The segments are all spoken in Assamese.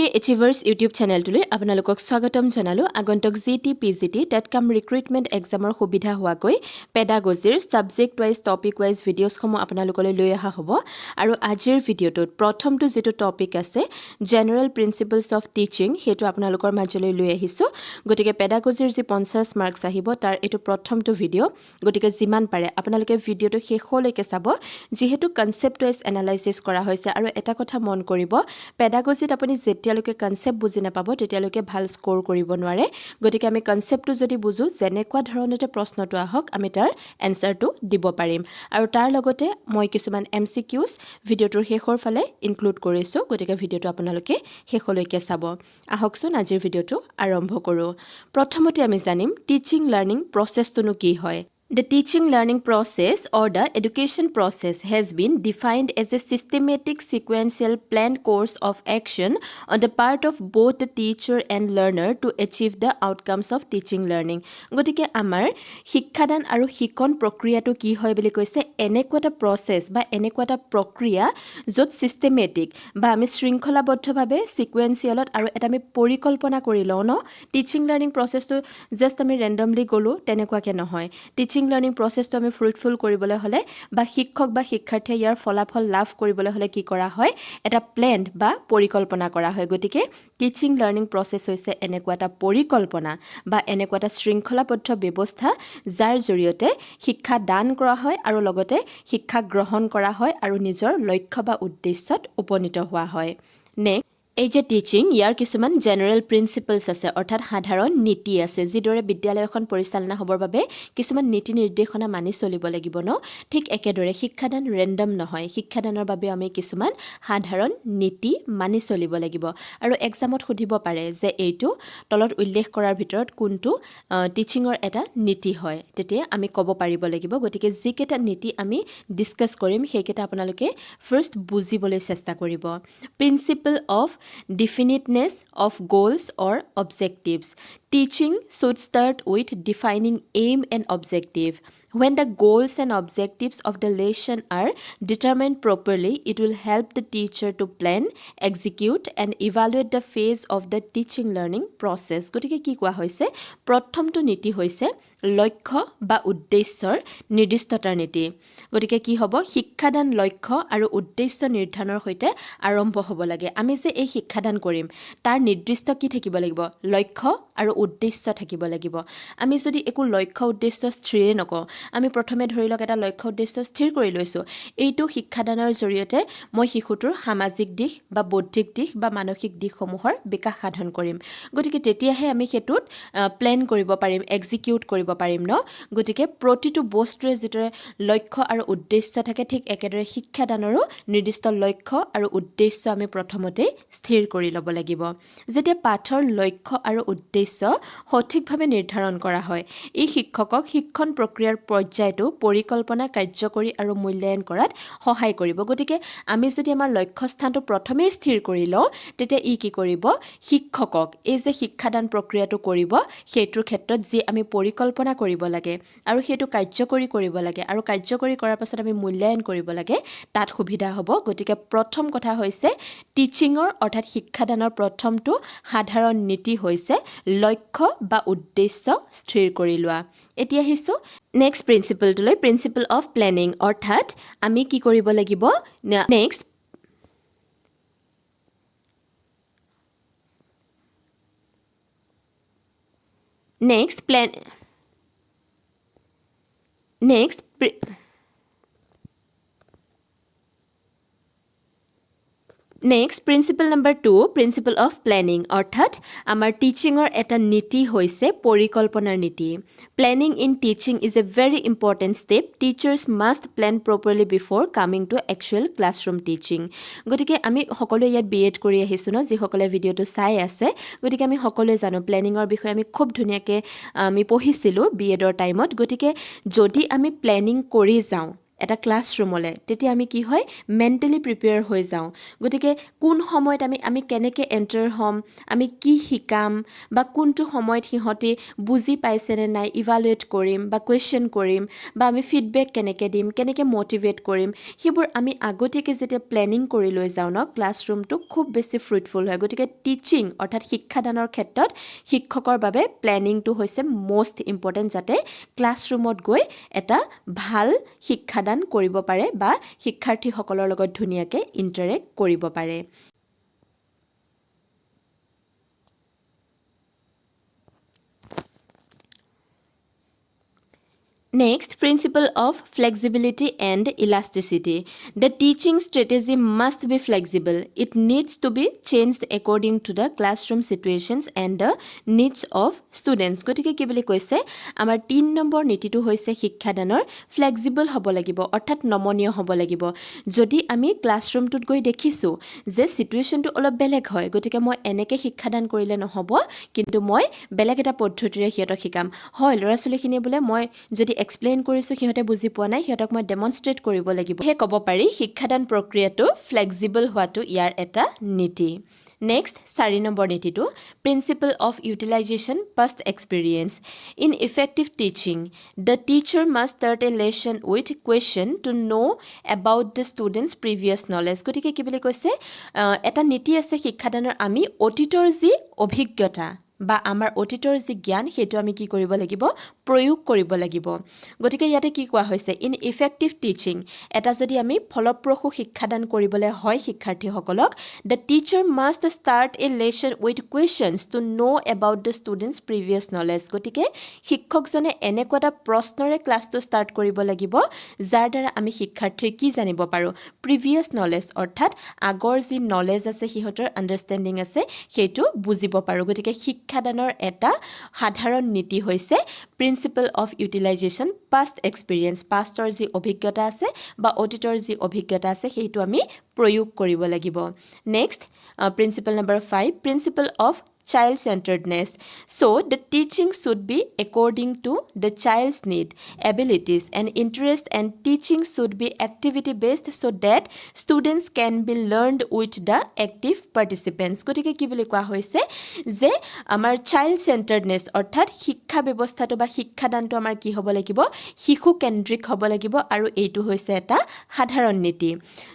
GK Achievers YouTube চেনেলটোলৈ আপোনালোকক স্বাগতম জনালো আগন্তুক GT PGT টেটকাম ৰিক্ৰুটমেন্ট এক্সামৰ সুবিধা হোৱাকৈ পেডাগজিৰ সাবজেক্ট ওয়াইজ টপিক ওয়াইজ ভিডিঅ'ছসমূহ আপোনালোকলৈ লৈ অহা হ'ব আৰু আজিৰ ভিডিঅ'টোত প্ৰথমটো যেটো টপিক আছে জেনাৰেল প্ৰিন্সিপলছ অফ টিচিং হেতু আপোনালোকৰ মাজলৈ লৈ আহিছো গতিকে পেডাগজিৰ যি 50 মাৰ্কস আহিব তাৰ এটো প্ৰথমটো ভিডিঅ' গতিকে যিমান পাৰে আপোনালোকে ভিডিঅ'টো শেষলৈকে চাব যেহেতু কনসেপ্ট ওয়াইজ এনালাইসিস কৰা হৈছে আৰু এটা কথা মন কৰিব পেডাগজিত আপুনি যেতিয়ালৈকে কনসেপ্ট বুজি নাপাব তেতিয়ালৈকে ভাল স্কোৰ কৰিব নোৱাৰে গতিকে আমি কনসেপ্টটো যদি বুজো যেনেকুৱা ধৰণতে প্ৰশ্নটো আহক আমি তাৰ এনসাৰটো দিব পাৰিম আৰু তাৰ লগতে মই কিছুমান এমসিকিউজ ভিডিঅ'টোৰ শেষৰ ফালে ইনক্লুড কৰিছো গতিকে ভিডিঅ'টো আপোনালোকে শেষলৈকে চাব আহকচোন আজিৰ ভিডিঅ'টো আৰম্ভ কৰো প্ৰথমতে আমি জানিম টিচিং লাৰ্নিং প্ৰসেছটো কি হয় The teaching learning process or the education process has been defined as a systematic sequential planned course of action on the part of both the teacher and learner to achieve the outcomes of teaching learning. গতিকে আমাৰ শিক্ষাদান আৰু শিকন প্ৰক্ৰিয়াটো কি হয় বুলি কৈছে এনেকুৱা প্ৰসেস বা এনেকুৱা প্ৰক্ৰিয়া যত সিস্টেমেটিক বা আমি শৃংখলাবদ্ধভাৱে সিকুৱেন্সিয়েলত আৰু এটা আমি পৰিকল্পনা কৰি লওঁ ন টিচিং লাৰ্নিং প্ৰসেসটো জাস্ট আমি ৰেন্ডমলি গলো তেনেকুৱাকে নহয় টিচিং লাৰ্নিং প্ৰসেসটো আমি ফ্ৰুটফুল কৰিবলৈ হলে বা শিক্ষক বা শিক্ষাৰ্থীয়ে ইয়াৰ ফলাফল লাভ কৰিবলৈ হলে কি কৰা হয় এটা প্ল্যান বা পৰিকল্পনা কৰা হয় গতিকে টিচিং লাৰ্নিং প্ৰসেস হৈছে এনেকুৱা এটা পৰিকল্পনা বা এনেকুৱা এটা শৃংখলাবদ্ধ ব্যৱস্থা যাৰ জৰিয়তে শিক্ষা দান কৰা হয় আৰু লগতে শিক্ষা গ্ৰহণ কৰা হয় আৰু নিজৰ লক্ষ্য বা উদ্দেশ্যত উপনীত হোৱা হয় নেক্সট এই যে টিচিং ইয়াৰ কিছুমান জেনাৰেল প্ৰিন্সিপলছ আছে অৰ্থাৎ সাধাৰণ নীতি আছে যিদৰে বিদ্যালয় এখন পৰিচালনা হ'বৰ বাবে কিছুমান নীতি নিৰ্দেশনা মানি চলিব লাগিব ন ঠিক একেদৰে শিক্ষাদান ৰেন্ডম নহয় শিক্ষাদানৰ বাবে আমি কিছুমান সাধাৰণ নীতি মানি চলিব লাগিব আৰু এক্সামত সুধিব পাৰে যে এইটো তলত উল্লেখ কৰাৰ ভিতৰত কোনটো টিচিংৰ এটা নীতি হয় তেতিয়া আমি ক'ব পাৰিব লাগিব গতিকে যিকেটা নীতি আমি ডিসকাস কৰিম সেইকেটা আপোনালোকে ফাৰ্স্ট বুজিবলৈ চেষ্টা কৰিব principle of definiteness of goals or objectives. Teaching should start with defining aim and objective. When the goals and objectives of the lesson are determined properly, it will help the teacher to plan, execute and evaluate the phase of the teaching learning process. গতিকে কি কোৱা হৈছে প্ৰথমটো নীতি হৈছে লক্ষ্য বা উদ্দেশ্যৰ নিৰ্দিষ্টতাৰ নীতি গতিকে কি হ'ব শিক্ষাদান লক্ষ্য আৰু উদ্দেশ্য নিৰ্ধাৰণৰ সৈতে আৰম্ভ হ'ব লাগে আমি যে এই শিক্ষাদান কৰিম তাৰ নিৰ্দিষ্ট কি থাকিব লাগিব লক্ষ্য আৰু উদ্দেশ্য থাকিব লাগিব আমি যদি একো লক্ষ্য উদ্দেশ্য স্থিৰ নকওঁ আমি প্ৰথমে ধৰি লওক এটা লক্ষ্য উদ্দেশ্য স্থিৰ কৰি লৈছো এইটো শিক্ষাদানৰ জৰিয়তে মই শিশুটোৰ সামাজিক দিশ বা বৌদ্ধিক দিশ বা মানসিক দিশসমূহৰ বিকাশ সাধন কৰিম গতিকে তেতিয়াহে আমি হেতুত প্ল্যান কৰিব পাৰিম এক্সিকিউট কৰিব পাৰিম ন গতিকে প্ৰতিটো বস্তুৰে যেটো লক্ষ্য আৰু উদ্দেশ্য থাকে ঠিক একেদৰে শিক্ষাদানৰো নিৰ্দিষ্ট লক্ষ্য আৰু উদ্দেশ্য আমি প্ৰথমতে স্থিৰ কৰি ল'ব লাগিব যেতিয়া পাঠৰ লক্ষ্য আৰু উদ্দেশ্য সঠিকভাৱে নিৰ্ধাৰণ কৰা হয় এই শিক্ষকক শিক্ষণ প্ৰক্ৰিয়াৰ পৰ্যায়টো পৰিকল্পনা কাৰ্যকৰী আৰু মূল্যায়ন কৰাত সহায় কৰিব গতিকে আমি যদি আমাৰ লক্ষ্য স্থানটো প্ৰথমে স্থিৰ কৰি লওঁ তেতিয়া ই কি কৰিব শিক্ষকক এই যে শিক্ষাদান প্ৰক্ৰিয়াটো কৰিব হেতুৰ ক্ষেত্ৰত যি আমি পৰিকল্পনা কৰিব লাগে আৰু হেতু কাৰ্যকৰী কৰিব লাগে আৰু কাৰ্যকৰী কৰাৰ পাছত আমি মূল্যায়ন কৰিব লাগে তাত সুবিধা হ'ব গতিকে প্ৰথম কথা হৈছে টিচিংৰ অৰ্থাৎ শিক্ষাদানৰ প্ৰথমটো সাধাৰণ নীতি হৈছে লক্ষ্য বা উদ্দেশ্য স্থিৰ কৰি লোৱা এতিয়া আহিছো নেক্সট প্ৰিন্সিপলটোলৈ প্ৰিন্সিপল অফ প্ল্যানিং অৰ্থাৎ আমি কি কৰিব লাগিব next Next, principle number 2, principle of planning. অৰ্থাৎ আমাৰ টিচিংৰ এটা নীতি হৈছে পৰিকল্পনাৰ নীতি। Planning in teaching is a very important step. Teachers must plan properly before coming to actual classroom teaching. গতিকে আমি সকলোৱে ইয়াত বিএড কৰি আহিছো ন যিসকলে ভিডিঅটো চাই আছে গতিকে আমি সকলোৱে জানো প্ল্যানিংৰ বিষয়ে আমি খুব ধুনীয়াকে আমি পঢ়িছিলো বিএডৰ টাইমত গতিকে যদি আমি প্ল্যানিং কৰি যাওঁ এটা ক্লাছৰুমলৈ তেতিয়া আমি কি হয় মেণ্টেলি প্ৰিপেয়াৰ হৈ যাওঁ গতিকে কোন সময়ত আমি কেনেকৈ এণ্টাৰ হ'ম আমি কি শিকাম বা কোনটো সময়ত সিহঁতে বুজি পাইছেনে নাই ইভালুৱেট কৰিম বা কুৱেশ্যন কৰিম বা আমি ফিডবেক কেনেকৈ দিম কেনেকৈ মটিভেট কৰিম সেইবোৰ আমি আগতীয়াকৈ যেতিয়া প্লেনিং কৰি লৈ যাওঁ ন ক্লাছৰুমটো খুব বেছি ফ্ৰুইটফুল হয় গতিকে টিচিং অৰ্থাৎ শিক্ষাদানৰ ক্ষেত্ৰত শিক্ষকৰ বাবে প্লেনিংটো হৈছে মষ্ট ইম্পৰ্টেণ্ট যাতে ক্লাছৰুমত গৈ এটা ভাল শিক্ষাদান কৰিব পাৰে বা শিক্ষাৰ্থীসকলৰ লগত ধুনীয়াকৈ ইণ্টাৰেক্ট কৰিব পাৰে Next, principle of flexibility and elasticity. The teaching strategy must be flexible. It needs to be changed according to the classroom situations and the needs of students. গতিকে কি বুলি কৈছে আমাৰ 3 নম্বৰ নীতিটো হৈছে শিক্ষাদানৰ ফ্লেক্সিবল হ'ব লাগিব অৰ্থাৎ নমনীয় হ'ব লাগিব যদি আমি ক্লাছৰুমটোত গৈ দেখিছোঁ যে সিচুৱেশ্যনটো অলপ বেলেগ হয় গতিকে মই এনেকৈ শিক্ষাদান কৰিলে নহ'ব কিন্তু মই বেলেগ এটা পদ্ধতিৰে সিহঁতক শিকাম হয় ল'ৰা ছোৱালীখিনিয়ে বোলে মই যদি এক্সপ্লেইন কৰিছোঁ সিহঁতে বুজি পোৱা নাই সিহঁতক মই ডেমনষ্ট্ৰেট কৰিব লাগিব সেই ক'ব পাৰি শিক্ষাদান প্ৰক্ৰিয়াটো ফ্লেক্সিবল হোৱাটো ইয়াৰ এটা নীতি Next, 4 নম্বৰ নীতিটো Principle of Utilization Past Experience. In effective teaching, the teacher must start a lesson with question to know about the student's previous knowledge. গতিকে কি বুলি কৈছে এটা নীতি আছে শিক্ষাদানৰ আমি অতীতৰ যি অভিজ্ঞতা বা আমাৰ অতীতৰ যি জ্ঞান সেইটো আমি কি কৰিব লাগিব প্ৰয়োগ কৰিব লাগিব গতিকে ইয়াতে কি কোৱা হৈছে ইন ইফেক্টিভ টিচিং এটা যদি আমি ফলপ্ৰসূ শিক্ষাদান কৰিবলৈ হয় শিক্ষাৰ্থীসকলক the teacher must start a lesson with questions to know' about the students previous knowledge গতিকে শিক্ষকজনে এনেকুৱা এটা প্ৰশ্নৰে ক্লাছটো ষ্টাৰ্ট কৰিব লাগিব যাৰ দ্বাৰা আমি শিক্ষাৰ্থীৰ কি জানিব পাৰোঁ প্ৰিভিয়াছ নলেজ অৰ্থাৎ আগৰ যি নলেজ আছে সিহঁতৰ আণ্ডাৰষ্টেণ্ডিং আছে সেইটো বুজিব পাৰোঁ গতিকে শিক্ষাদানৰ এটা সাধাৰণ নীতি হৈছে principle of utilization past experience পাষ্টৰ যি অভিজ্ঞতা আছে বা অতীতৰ যি অভিজ্ঞতা আছে সেইটো আমি প্ৰয়োগ কৰিব লাগিব next principle number 5 principle of child-centeredness. So, the teaching should be according to the child's need, abilities and interest and teaching should be activity-based so that students can be learned with the active participants. গতিকে কি বুলি কোৱা হৈছে যে আমাৰ child-centeredness অৰ্থাৎ শিক্ষা ব্যৱস্থাটো বা শিক্ষাদানটো আমাৰ কি হ'ব লাগিব শিশু কেন্দ্ৰিক হ'ব লাগিব আৰু এইটো হৈছে এটা সাধাৰণ নীতি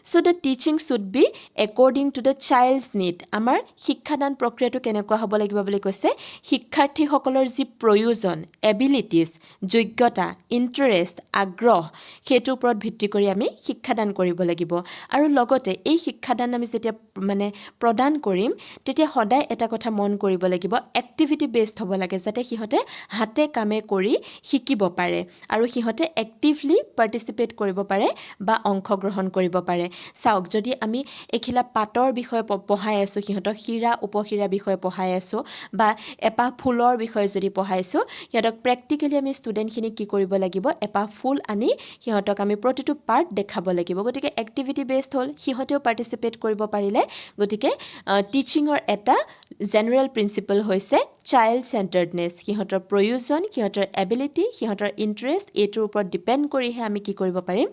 so the teaching should be according to the child's need আমাৰ শিক্ষাদান প্ৰক্ৰিয়াটো কেনেকুৱা হ'ব লাগিব বুলি কৈছে শিক্ষাৰ্থীসকলৰ যি প্ৰয়োজন এবিলিটিজ যোগ্যতা ইন্টাৰেষ্ট আগ্ৰহ হেতুৰ ওপৰত ভিত্তি কৰি আমি শিক্ষাদান কৰিব লাগিব আৰু লগতে এই শিক্ষাদান আমি যেতিয়া মানে প্ৰদান কৰিম তেতিয়া সদায় এটা কথা মন কৰিব লাগিব এক্টিভিটি বেসড হ'ব লাগে যাতে সিহঁতে হাতে কামে কৰি শিকিব পাৰে আৰু সিহঁতে এক্টিভলি পাৰ্টিসিপেট কৰিব পাৰে বা অংশগ্ৰহণ কৰিব পাৰে চাওক যদি আমি এখিলা পাতৰ বিষয়ে পঢ়াই আছো সিহঁতক হীৰা উপহীৰা বিষয়ে পঢ়াই আছো বা এপাহ ফুলৰ বিষয়ে যদি পঢ়াইছো সিহঁতক প্ৰ্যাকটিক্যালি আমি ষ্টুডেণ্টখিনি কি কৰিব লাগিব এপাহ ফুল আনি সিহঁতক আমি প্ৰতিটো পাৰ্ট দেখাব লাগিব গতিকে এক্টিভিটি বেসড হ'ল সিহঁতেও পাৰ্টিসিপেট কৰিব পাৰিলে গতিকে টিচিংৰ এটা জেনাৰেল প্ৰিন্সিপল হৈছে চাইল্ড চেণ্টাৰ্ডনেছ সিহঁতৰ প্ৰয়োজন সিহঁতৰ এবিলিটি সিহঁতৰ ইন্টাৰেষ্ট এইটোৰ ওপৰত ডিপেণ্ড কৰিহে আমি কি কৰিব পাৰিম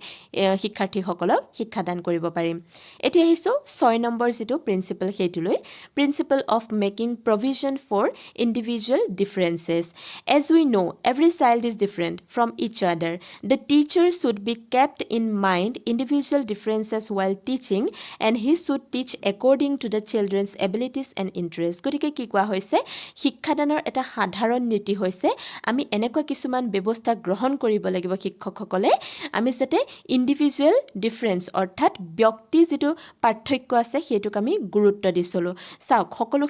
শিক্ষাৰ্থীসকলক শিক্ষাদান কৰিব পাৰিম এতিয়া আহিছো 6 নম্বৰ যেটো প্ৰিন্সিপল হেতুলৈ principle of making provision for individual differences as we know every child is different from each other the teacher should be kept in mind individual differences while teaching and he should teach according to the children's abilities and interests গতিকে কি কোৱা হৈছে শিক্ষাদানৰ এটা সাধাৰণ নীতি হৈছে আমি এনেকুৱা কিছুমান ব্যৱস্থা গ্ৰহণ কৰিব লাগিব শিক্ষকসকলে আমি যাতে ইন্ডিভিজুৱেল ডিফাৰেন্স অৰ্থাৎ ব্যক্তি যেটো পাৰ্থক্য আছে হেতুক আমি গুৰুত্ব দিছলো চাওক সকলো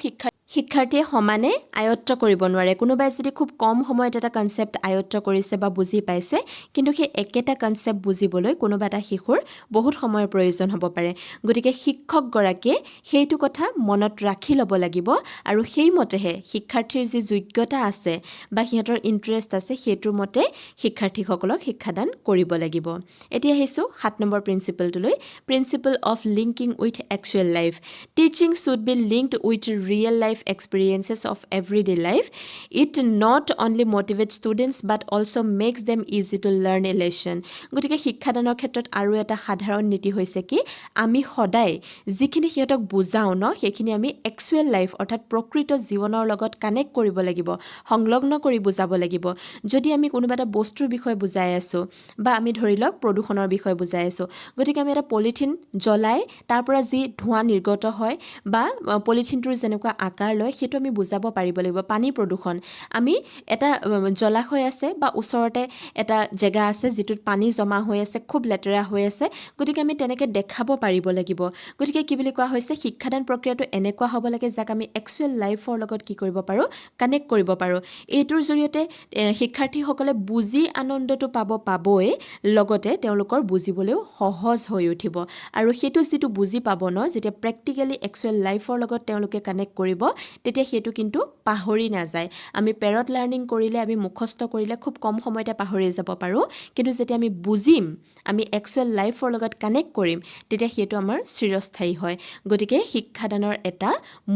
শিক্ষাৰ্থীয়ে সমানে আয়ত্ত কৰিব নোৱাৰে কোনোবাই যদি খুব কম সময়ত এটা কনসেপ্ট আয়ত্ত কৰিছে বা বুজি পাইছে কিন্তু সেই একেটা কনসেপ্ট বুজিবলৈ কোনোবা এটা শিশুৰ বহুত সময়ৰ প্ৰয়োজন হ'ব পাৰে গতিকে শিক্ষক গৰাকীয়ে সেইটো কথা মনত ৰাখি ল'ব লাগিব আৰু সেই মতেহে শিক্ষাৰ্থীৰ যি যোগ্যতা আছে বা সিহঁতৰ ইন্টাৰেষ্ট আছে হেতুৰ মতে শিক্ষাৰ্থীসকলক শিক্ষাদান কৰিব লাগিব এতিয়া আহিছো 7 নম্বৰ প্ৰিন্সিপলটোলৈ principle of linking with actual life teaching should be linked with real life experiences of everyday life. It not only motivates students but also makes them easy to learn a lesson. গতিকে শিক্ষাদানৰ ক্ষেত্ৰত আৰু এটা সাধাৰণ নীতি হৈছে কি আমি সদায় যিখিনি সিহঁতক বুজাও ন সেইখিনি আমি একচুৱেল লাইফ অৰ্থাৎ প্ৰকৃত জীৱনৰ লগত কানেক্ট কৰিব লাগিব সংলগ্ন কৰি বুজাব লাগিব যদি আমি কোনোবা এটা বস্তুৰ বিষয়ে বুজাই আছো বা আমি ধৰি লওক প্ৰদূষণৰ বিষয়ে বুজাই আছো গতিকে আমি এটা পলিথিন জ্বলাই তাৰ পৰা যি ধোঁৱা নিৰ্গত হয় বা পলিথিনটোৰ যেনেকুৱা আকাৰ লয় সেইটো আমি বুজাব পাৰিব লাগিব পানী প্ৰদূষণ আমি এটা জলাশয় আছে বা ওচৰতে এটা জেগা আছে যিটোত পানী জমা হৈ আছে খুব লেতেৰা হৈ আছে গতিকে আমি তেনেকৈ দেখাব পাৰিব লাগিব গতিকে কি বুলি কোৱা হৈছে শিক্ষাদান প্ৰক্ৰিয়াটো এনেকুৱা হ'ব লাগে যাক আমি একচুৱেল লাইফৰ লগত কি কৰিব পাৰোঁ কানেক্ট কৰিব পাৰোঁ এইটোৰ জৰিয়তে শিক্ষাৰ্থীসকলে বুজি আনন্দটো পাবই লগতে তেওঁলোকৰ বুজিবলৈও সহজ হৈ উঠিব আৰু সেইটো যিটো বুজি পাব ন যেতিয়া প্ৰেক্টিকেলি একচুৱেল লাইফৰ লগত তেওঁলোকে কানেক্ট কৰিব তেতিয়া সেইটো কিন্তু পাহৰি নাযায় আমি পেৰট লাৰ্ণিং কৰিলে আমি মুখস্থ কৰিলে খুব কম সময়তে পাহৰি যাব পাৰোঁ কিন্তু যেতিয়া আমি বুজিম আমি একচুৱেল লাইফৰ লগত কানেক্ট কৰিম তেতিয়া সেইটো আমাৰ চিৰস্থায়ী হয় গতিকে শিক্ষাদানৰ এটা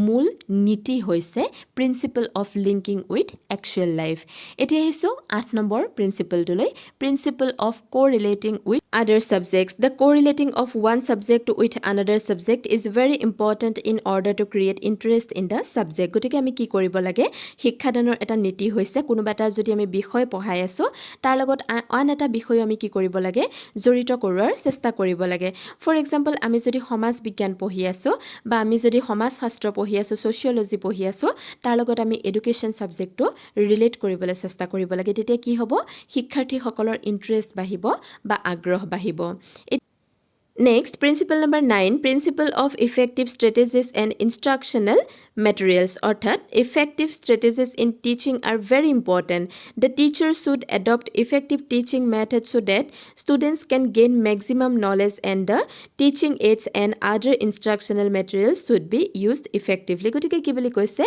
মূল নীতি হৈছে principle of linking with actual life এতিয়া আহিছোঁ 8 নম্বৰ প্ৰিন্সিপলটোলৈ principle of correlating with other subjects. The correlating of one subject with another subject is very important in order to create interest in the subject. গতিকে আমি কি কৰিব লাগে শিক্ষাদানৰ এটা নীতি হৈছে কোনোবা এটা যদি আমি বিষয় পঢ়াই আছো তাৰ লগত আন এটা বিষয় আমি কি কৰিব লাগে জড়িত কৰোৱাৰ চেষ্টা কৰিব লাগে ফৰ এক্সাম্পল আমি যদি সমাজ বিজ্ঞান পঢ়ি আছো বা আমি যদি সমাজ শাস্ত্ৰ পঢ়ি আছো সোশিয়োলজি পঢ়ি আছো তাৰ লগত আমি এডুকেশ্যন সাবজেক্টটো ৰিলেট কৰিবলৈ চেষ্টা কৰিব লাগে তেতিয়া কি হ'ব শিক্ষাৰ্থীসকলৰ ইন্টাৰেষ্ট বাঢ়িব বা আগ্ৰহ বাঢ়িব Next, principle number 9, principle of effective strategies and instructional materials. Orthat, effective strategies in teaching are very important. The teacher should adopt effective teaching methods so that students can gain maximum knowledge and the teaching aids and other instructional materials should be used effectively. গতিকে কি বুলি কৈছে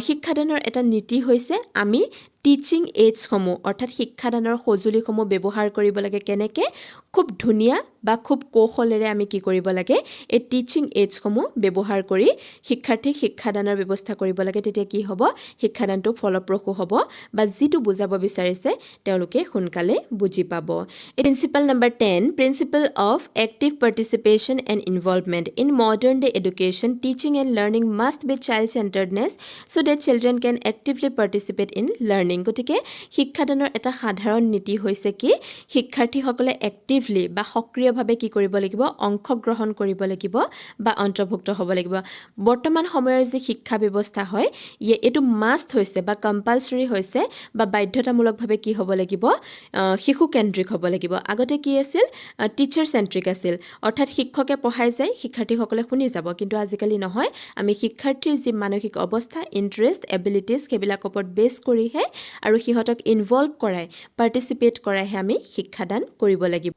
শিক্ষাদানৰ এটা নীতি হৈছে আমি টিচিং এইডছসমূহ অৰ্থাৎ শিক্ষাদানৰ সঁজুলিসমূহ ব্যৱহাৰ কৰিব লাগে কেনেকৈ খুব ধুনীয়া বা খুব কৌশলেৰে আমি কি কৰিব লাগে এই টিচিং এইডছসমূহ ব্যৱহাৰ কৰি শিক্ষাৰ্থীক শিক্ষাদানৰ ব্যৱস্থা কৰিব লাগে তেতিয়া কি হ'ব শিক্ষাদানটো ফলপ্ৰসূ হ'ব বা যিটো বুজাব বিচাৰিছে তেওঁলোকে সোনকালে বুজি পাব principle number 10 principle of active participation and involvement in modern day education teaching and learning must be child centredness so' that children can actively participate in learning গতিকে শিক্ষাদানৰ এটা সাধাৰণ নীতি হৈছে কি শিক্ষাৰ্থীসকলে এক্টিভলি বা সক্ৰিয়ভাৱে কি কৰিব লাগিব অংশগ্ৰহণ কৰিব লাগিব বা অন্তৰ্ভুক্ত হ'ব লাগিব বৰ্তমান সময়ৰ যে শিক্ষা ব্যৱস্থা হয় এইটো মাষ্ট হৈছে বা কম্পালসৰি হৈছে বা বাধ্যতামূলকভাৱে কি হ'ব লাগিব শিশু কেন্দ্ৰিক হ'ব লাগিব আগতে কি আছিল টিচাৰ চেন্ট্ৰিক আছিল অৰ্থাৎ শিক্ষকে পঢ়াই যায় শিক্ষাৰ্থীসকলে শুনি যাব কিন্তু আজিকালি নহয় আমি শিক্ষাৰ্থীৰ যি মানসিক অৱস্থা ইন্টাৰেষ্ট এবিলিটিজ সেইবিলাকৰ ওপৰত বেছ কৰিহে আৰু সিহঁতক ইনভলভ কৰাই পাৰ্টিচিপেট কৰাইহে আমি শিক্ষাদান কৰিব লাগিব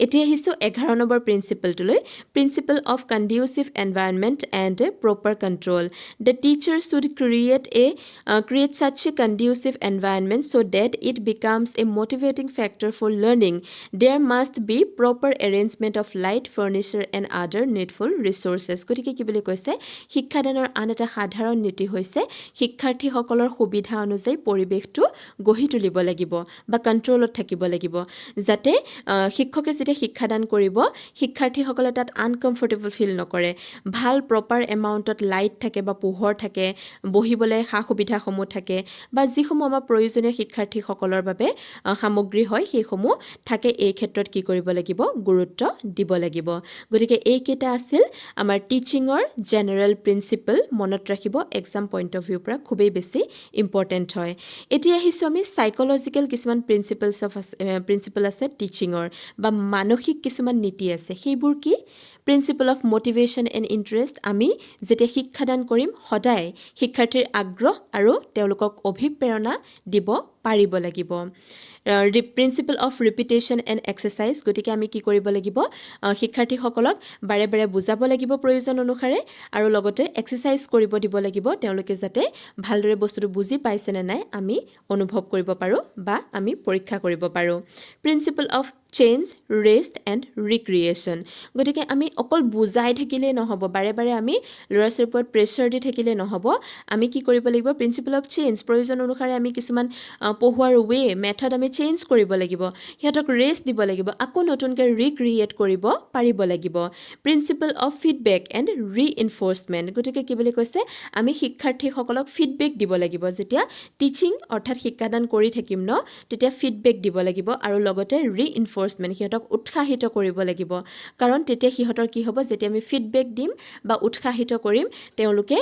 এতিয়া আহিছোঁ 11 নম্বৰ প্ৰিন্সিপলটোলৈ principle of conducive environment and proper control the teacher should create such a conducive environment so that it becomes a motivating factor for learning. There must be proper arrangement of light, furniture and other needful resources. গতিকে কি বুলি কৈছে শিক্ষাদানৰ আন এটা সাধাৰণ নীতি হৈছে শিক্ষাৰ্থীসকলৰ সুবিধা অনুযায়ী পৰিৱেশটো গঢ়ি তুলিব লাগিব বা কণ্ট্ৰলত থাকিব লাগিব যাতে শিক্ষকে শিক্ষাদান কৰিব শিক্ষাৰ্থীসকলে তাত আনকমফৰ্টেবল ফিল নকৰে ভাল প্ৰপাৰ এমাউণ্টত লাইট থাকে বা পোহৰ থাকে বহিবলৈ সা সুবিধাসমূহ থাকে বা যিসমূহ আমাৰ প্ৰয়োজনীয় শিক্ষাৰ্থীসকলৰ বাবে সামগ্ৰী হয় সেইসমূহ থাকে এই ক্ষেত্ৰত কি কৰিব লাগিব গুৰুত্ব দিব লাগিব গতিকে এইকেইটা আছিল আমাৰ টিচিঙৰ জেনেৰেল প্ৰিন্সিপল মনত ৰাখিব এক্সাম পইণ্ট অফ ভিউৰ পৰা খুবেই বেছি ইম্পৰ্টেণ্ট হয় এতিয়া আহিছোঁ আমি সাইকোলজিকেল কিছুমান প্ৰিন্সিপল আছে টিচিঙৰ বা মানসিক কিছুমান নীতি আছে সেইবোৰ কি প্ৰিন্সিপল অফ মোটিভেশ্যন এণ্ড ইণ্টাৰেষ্ট আমি যেতিয়া শিক্ষাদান কৰিম সদায় শিক্ষাৰ্থীৰ আগ্ৰহ আৰু তেওঁলোকক অভিপ্ৰেৰণা দিব পাৰিব লাগিব প্ৰিন্সিপল অফ ৰিপিটেশ্যন এণ্ড এক্সাৰচাইজ গতিকে আমি কি কৰিব লাগিব শিক্ষাৰ্থীসকলক বাৰে বাৰে বুজাব লাগিব প্ৰয়োজন অনুসাৰে আৰু লগতে এক্সাৰচাইজ কৰিব দিব লাগিব তেওঁলোকে যাতে ভালদৰে বস্তুটো বুজি পাইছে নে নাই আমি অনুভৱ কৰিব পাৰোঁ বা আমি পৰীক্ষা কৰিব পাৰোঁ principle of change rest and recreation গতিকে আমি অকল বুজাই থাকিলেই নহ'ব বাৰে বাৰে আমি ল'ৰা ছোৱালীৰ ওপৰত প্ৰেছাৰ দি থাকিলে নহ'ব আমি কি কৰিব লাগিব প্ৰিন্সিপাল অফ চেঞ্জ প্ৰয়োজন অনুসাৰে আমি কিছুমান পঢ়োৱাৰ ৱে মেথড আমি চেঞ্জ কৰিব লাগিব সিহঁতক ৰেষ্ট দিব লাগিব আকৌ নতুনকৈ ৰিক্ৰিয়েট কৰিব পাৰিব লাগিব principal of feedback and reinforcement গতিকে কি বুলি কৈছে আমি শিক্ষাৰ্থীসকলক ফিডবেক দিব লাগিব যেতিয়া টিচিং অৰ্থাৎ শিক্ষাদান কৰি থাকিম ন তেতিয়া ফিডবেক দিব লাগিব আৰু লগতে ৰিইনফৰ্চমেণ্ট সিহঁতক উৎসাহিত কৰিব লাগিব কাৰণ তেতিয়া সিহঁতৰ কি হ'ব যেতিয়া আমি ফিডবেক দিম বা উৎসাহিত কৰিম তেওঁলোকে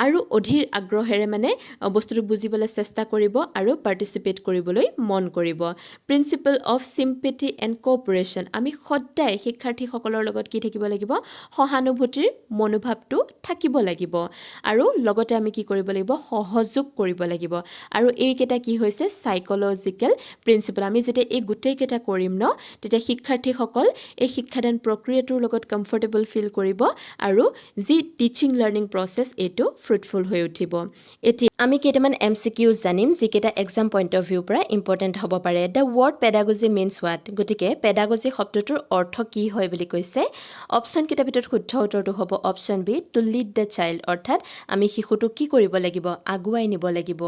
আৰু অধীৰ আগ্ৰহেৰে মানে বস্তুটো বুজিবলৈ চেষ্টা কৰিব আৰু পাৰ্টিচিপেট কৰিবলৈ মন কৰিব principal of sympathy and cooperation আমি সদায় শিক্ষাৰ্থীসকলৰ লগত কি থাকিব লাগিব সহানুভূতিৰ মনোভাৱটো থাকিব লাগিব আৰু লগতে আমি কি কৰিব লাগিব সহযোগ কৰিব লাগিব আৰু এইকেইটা কি হৈছে সাইকোলজিকেল প্ৰিন্সিপাল আমি যেতিয়া এই গোটেইকেইটা কৰিম ন তেতিয়া শিক্ষাৰ্থীসকল এই শিক্ষাদান প্ৰক্ৰিয়াটোৰ লগত কমফৰ্টেবল ফিল কৰিব আৰু যি টিচিং লাৰ্ণিং প্ৰচেছ এইটো ফ্ৰুটফুল হৈ উঠিব এতিয়া আমি কেইটামান MCQs জানিম যিকেইটা এক্সাম পইণ্ট অফ ভিউৰ পৰা ইম্পৰ্টেণ্ট হ'ব পাৰে the word pedagogy means what গতিকে পেডাগজি শব্দটোৰ অৰ্থ কি হয় বুলি কৈছে অপশ্যন কেইটাৰ ভিতৰত শুদ্ধ উত্তৰটো হ'ব option B to lead the child অৰ্থাৎ আমি শিশুটোক কি কৰিব লাগিব আগুৱাই নিব লাগিব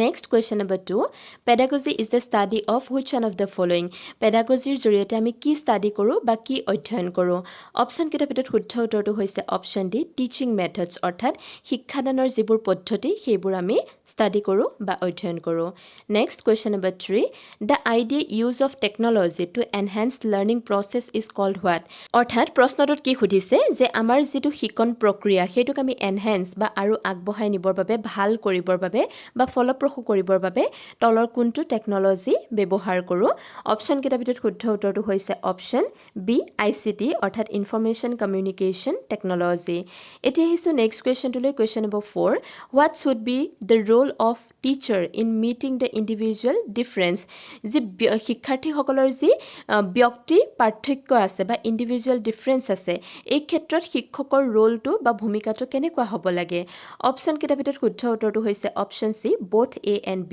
next question number 2 pedagogy is the study of which one of the following পেডাগজিৰ জৰিয়তে আমি কি ষ্টাডি কৰোঁ বা কি অধ্যয়ন কৰোঁ অপশ্যন কেইটাৰ ভিতৰত শুদ্ধ উত্তৰটো হৈছে অপশ্যন ডি টিচিং মেথডছ অৰ্থাৎ শিক্ষাদানৰ যিবোৰ পদ্ধতি সেইবোৰ আমি ষ্টাডি কৰোঁ বা অধ্যয়ন কৰোঁ next question number 3 the idea use of technology to enhance learning process is called what অৰ্থাৎ প্ৰশ্নটোত কি সুধিছে যে আমাৰ যিটো শিকন প্ৰক্ৰিয়া সেইটোক আমি এনহেন্স বা আৰু আগবঢ়াই নিবৰ বাবে ভাল কৰিবৰ বাবে বা ফলপ্ৰসূ কৰিবৰ বাবে তলৰ কোনটো টেকন'লজি ব্যৱহাৰ কৰোঁ অপশ্যন কেইটাৰ ভিতৰত শুদ্ধ উত্তৰটো হৈছে অপশ্যন বি ICT অৰ্থাৎ ইনফৰমেশ্যন কমিউনিকেশ্যন টেকন'লজি এতিয়া আহিছোঁ নেক্সট কুৱেশ্যনটোলৈ question number 4 what should be the role of teacher in meeting the individual difference যি শিক্ষাৰ্থীসকলৰ যি ব্যক্তি পাৰ্থক্য আছে বা ইণ্ডিভিজুৱেল ডিফাৰেঞ্চ আছে এই ক্ষেত্ৰত শিক্ষকৰ ৰোলটো বা ভূমিকাটো কেনেকুৱা হ'ব লাগে অপশ্যন কেইটাৰ ভিতৰত শুদ্ধ উত্তৰটো হৈছে option C both A and B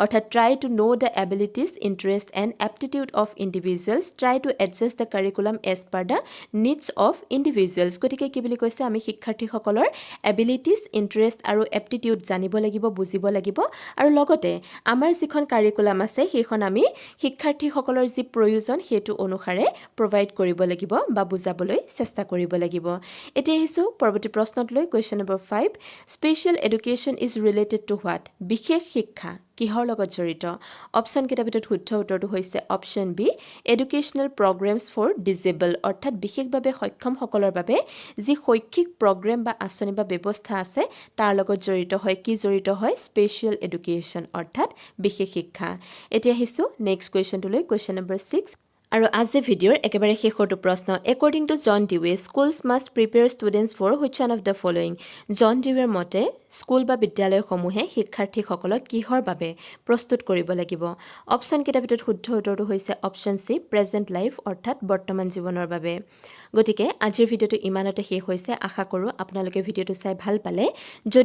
অৰ্থাৎ try to know the abilities, interest and aptitude of individuals, try to adjust the curriculum as per the needs of individuals গতিকে কি বুলি কৈছে আমি শিক্ষাৰ্থীসকলৰ এবিলিটিজ ইণ্টাৰেষ্ট আৰু এপ্টিটিউড জানিব লাগিব বুজিব লাগিব আৰু লগতে আমাৰ যিখন কাৰিকুলাম আছে সেইখন আমি শিক্ষাৰ্থীসকলৰ যি প্ৰয়োজন সেইটো অনুসাৰে প্ৰভাইড কৰিব লাগিব বা বুজাবলৈ চেষ্টা কৰিব লাগিব এতিয়া আহিছোঁ পৰৱৰ্তী প্ৰশ্নটোলৈ question number 5 special education is related to what বিশেষ শিক্ষা কিহৰ লগত জড়িত অপশ্যন কেইটাৰ ভিতৰত শুদ্ধ উত্তৰটো হৈছে option B educational programs for disable অৰ্থাৎ বিশেষভাৱে সক্ষমসকলৰ বাবে যি শৈক্ষিক প্ৰগ্ৰেম বা আঁচনি বা ব্যৱস্থা আছে তাৰ লগত জড়িত হয় কি জড়িত হয় স্পেচিয়েল এডুকেশ্যন অৰ্থাৎ বিশেষ শিক্ষা এতিয়া আহিছোঁ নেক্সট কুৱেশ্যনটোলৈ কুৱেশ্যন নম্বৰ 6 আৰু আজি ভিডিঅ'ৰ একেবাৰে শেষৰটো প্ৰশ্ন according to John Dewey schools must prepare students for which one of the following John ডিৱেৰ মতে স্কুল বা বিদ্যালয়সমূহে শিক্ষাৰ্থীসকলক কিহৰ বাবে প্ৰস্তুত কৰিব লাগিব অপশ্যন কেইটাৰ ভিতৰত শুদ্ধ উত্তৰটো হৈছে অপশ্যন চি প্ৰেজেণ্ট লাইফ অৰ্থাৎ বৰ্তমান জীৱনৰ বাবে গতিকে আজিৰ ভিডিঅ'টো ইমানতে শেষ হৈছে আশা কৰোঁ আপোনালোকে ভিডিঅ'টো চাই ভাল পালে যদি